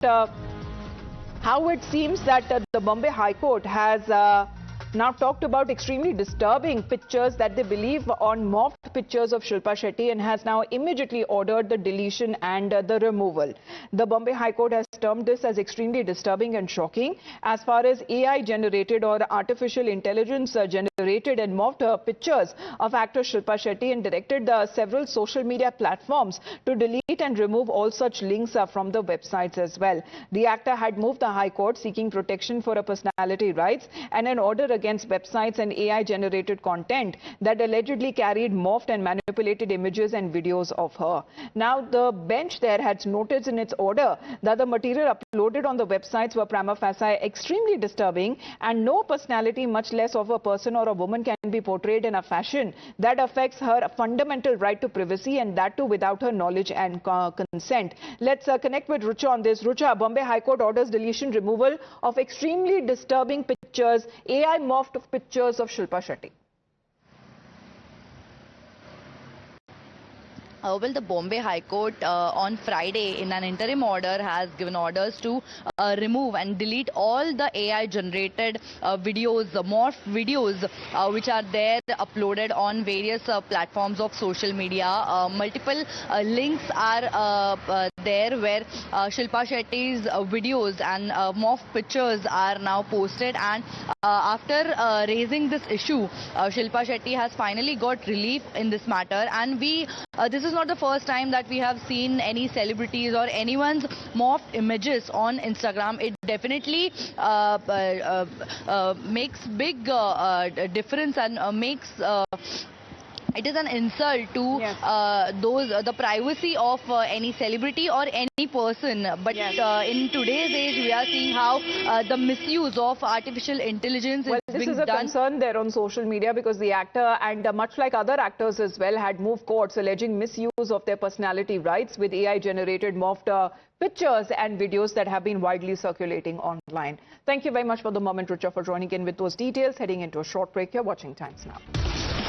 how it seems that the Bombay High Court has now talked about extremely disturbing pictures that they believe on morphed pictures of Shilpa Shetty and has now immediately ordered the deletion and the removal. The Bombay High Court has termed this as extremely disturbing and shocking as far as AI generated or artificial intelligence generated and morphed pictures of actor Shilpa Shetty and directed several social media platforms to delete and remove all such links from the websites as well. The actor had moved the High Court seeking protection for her personality rights and an order against websites and AI-generated content that allegedly carried morphed and manipulated images and videos of her. Now, the bench there had noted in its order that the material uploaded on the websites were prima facie extremely disturbing and no personality, much less of a person or a woman, can be portrayed in a fashion that affects her fundamental right to privacy, and that too without her knowledge and consent. Let's connect with Rucha on this. Rucha, Bombay High Court orders deletion, removal of extremely disturbing pictures, AI morphed pictures of Shilpa Shetty. Well, the Bombay High Court on Friday in an interim order has given orders to remove and delete all the AI-generated videos, morph videos which are there uploaded on various platforms of social media. Multiple links are there where Shilpa Shetty's videos and morph pictures are now posted, and after raising this issue, Shilpa Shetty has finally got relief in this matter, and this is not the first time that we have seen any celebrities or anyone's morphed images on Instagram. It definitely makes big difference and makes it is an insult to the privacy of any celebrity or any person. But in today's age, we are seeing how the misuse of artificial intelligence is being done. This is a concern there on social media because the actor, and much like other actors as well, had moved courts alleging misuse of their personality rights with AI-generated morphed pictures and videos that have been widely circulating online. Thank you very much for the moment, Rucha, for joining in with those details. Heading into a short break, you're watching Times Now.